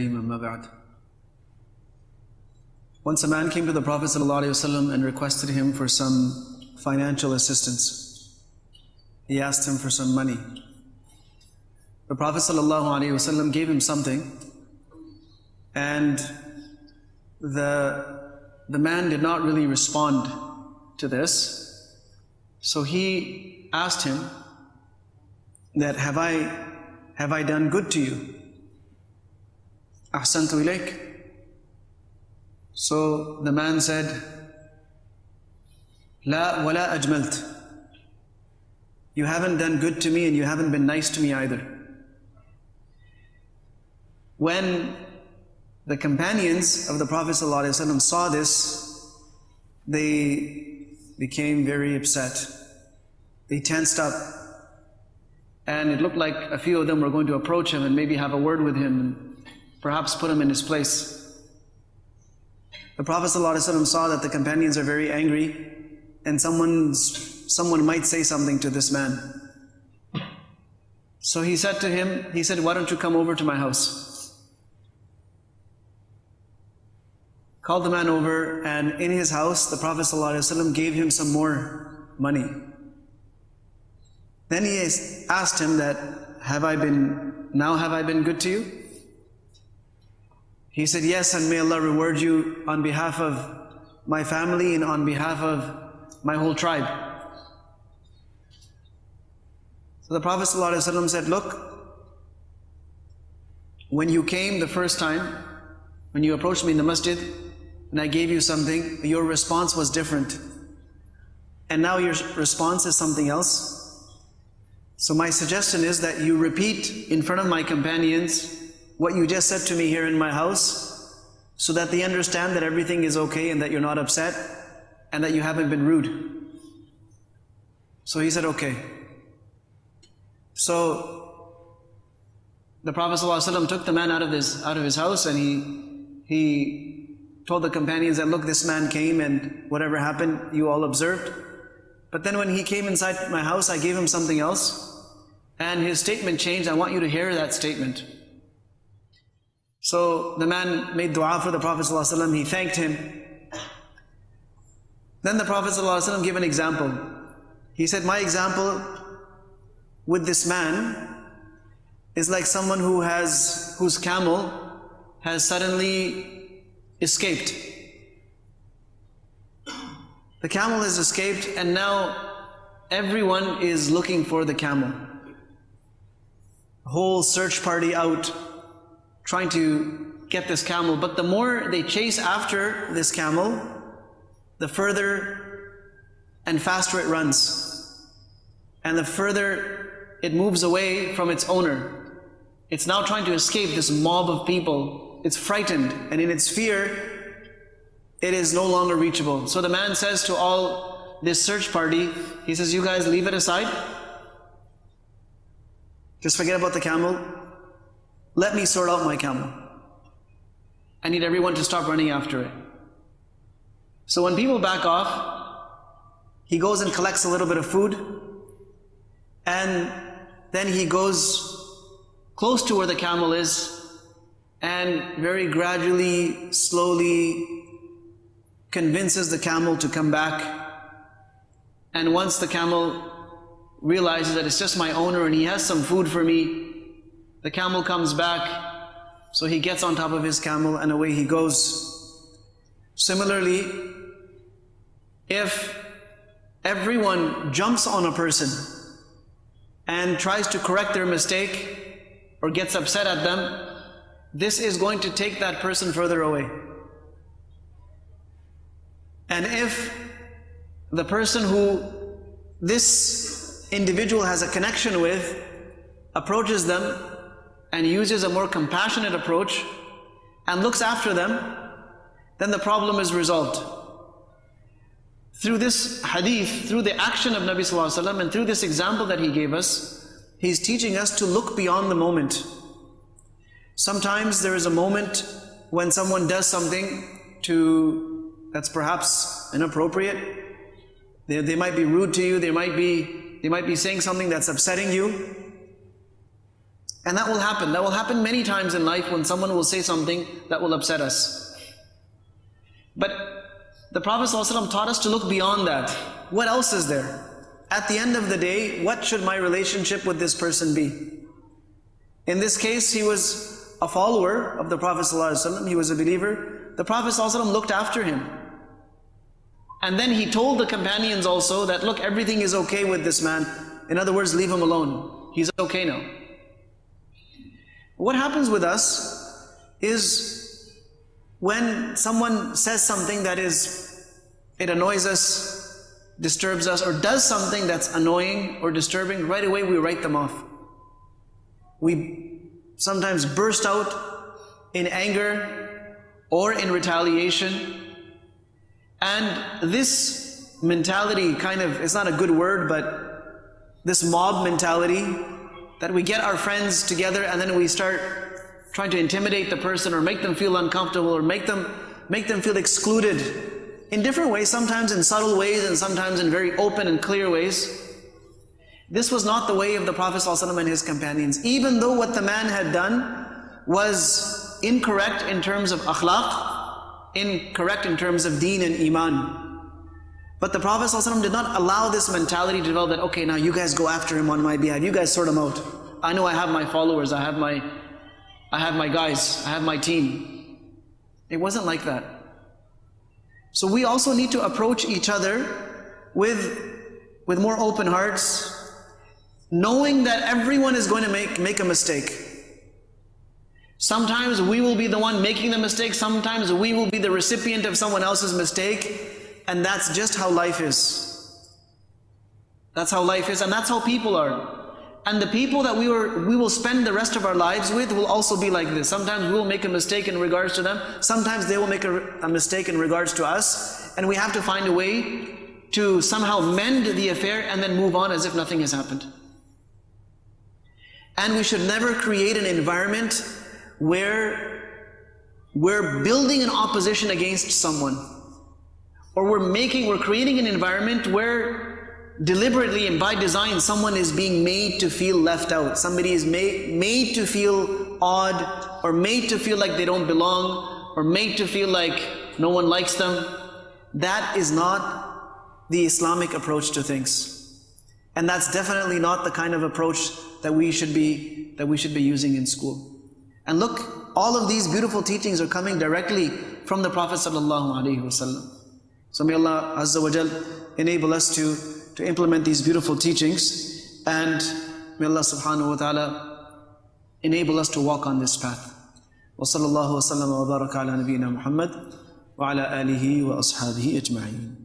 الكريم أما بعد. Once a man came to the Prophet ﷺ and requested him for some financial assistance. He asked him for some money. The Prophet ﷺ gave him something, and the man did not really respond to this. So he asked him that, have I done good to you? Ahsantu ilayk. So the man said, La wala ajmalt. You haven't done good to me and you haven't been nice to me either. When the companions of the Prophet ﷺ saw this, they became very upset. They tensed up. And it looked like a few of them were going to approach him and maybe have a word with him and perhaps put him in his place. The Prophet ﷺ saw that the companions are very angry and someone might say something to this man. So he said to him, why don't you come over to my house? Called the man over, and in his house the Prophet ﷺ gave him some more money. Then he asked him that, have I been good to you? He said, yes, and may Allah reward you on behalf of my family and on behalf of my whole tribe. So the Prophet ﷺ said, look, when you came the first time, when you approached me in the masjid and I gave you something, your response was different. And now your response is something else. So my suggestion is that you repeat in front of my companions what you just said to me here in my house, so that they understand that everything is okay and that you're not upset and that you haven't been rude. So he said, okay. So the Prophet ﷺ took the man out of his house, and he told the companions that, look, this man came and whatever happened, you all observed. But then when he came inside my house, I gave him something else, and his statement changed. I want you to hear that statement. So the man made dua for the Prophet ﷺ, he thanked him. Then the Prophet ﷺ gave an example. He said, my example with this man is like someone whose camel has suddenly escaped. The camel has escaped, and now everyone is looking for the camel. A whole search party out, trying to get this camel. But the more they chase after this camel, the further and faster it runs. And the further it moves away from its owner. It's now trying to escape this mob of people. It's frightened, and in its fear, it is no longer reachable. So the man says to all this search party, he says, you guys leave it aside. Just forget about the camel. Let me sort out my camel. I need everyone to stop running after it. So when people back off, he goes and collects a little bit of food, and then he goes close to where the camel is, and very gradually, slowly convinces the camel to come back. And once the camel realizes that it's just my owner and he has some food for me, the camel comes back, so he gets on top of his camel and away he goes. Similarly, if everyone jumps on a person and tries to correct their mistake or gets upset at them, this is going to take that person further away. And if the person who this individual has a connection with approaches them and uses a more compassionate approach and looks after them, then the problem is resolved. Through this hadith, through the action of Nabi Sallallahu Alaihi Wasallam, and through this example that he gave us, he's teaching us to look beyond the moment. Sometimes there is a moment when someone does something that's perhaps inappropriate. They might be rude to you, they might be saying something that's upsetting you. And that will happen. That will happen many times in life when someone will say something that will upset us. But the Prophet ﷺ taught us to look beyond that. What else is there? At the end of the day, what should my relationship with this person be? In this case, he was a follower of the Prophet ﷺ. He was a believer. The Prophet ﷺ looked after him. And then he told the companions also that, look, everything is okay with this man. In other words, leave him alone. He's okay now. What happens with us is when someone says something that it annoys us, disturbs us, or does something that's annoying or disturbing, right away we write them off. We sometimes burst out in anger or in retaliation. And this mentality it's not a good word, but this mob mentality, that we get our friends together and then we start trying to intimidate the person or make them feel uncomfortable or make them feel excluded in different ways, sometimes in subtle ways and sometimes in very open and clear ways. This was not the way of the Prophet ﷺ and his companions. Even though what the man had done was incorrect in terms of akhlaq, incorrect in terms of deen and iman. But the Prophet ﷺ did not allow this mentality to develop that, okay, now you guys go after him on my behalf, you guys sort him out. I know I have my followers, I have my guys, I have my team. It wasn't like that. So we also need to approach each other with more open hearts, knowing that everyone is going to make a mistake. Sometimes we will be the one making the mistake, sometimes we will be the recipient of someone else's mistake. And that's just how life is. That's how life is, and that's how people are. And the people that we will spend the rest of our lives with will also be like this. Sometimes we will make a mistake in regards to them. Sometimes they will make a mistake in regards to us. And we have to find a way to somehow mend the affair and then move on as if nothing has happened. And we should never create an environment where we're building an opposition against someone. Or we're creating an environment where deliberately and by design someone is being made to feel left out. Somebody is made to feel odd, or made to feel like they don't belong, or made to feel like no one likes them. That is not the Islamic approach to things. And that's definitely not the kind of approach that we should be using in school. And look, all of these beautiful teachings are coming directly from the Prophet ﷺ. So may Allah Azza wa Jal enable us to implement these beautiful teachings, and may Allah subhanahu wa ta'ala enable us to walk on this path. Wa sallallahu wa sallam wa baraka ala nabiyyina Muhammad wa ala alihi wa ashabihi ajma'in.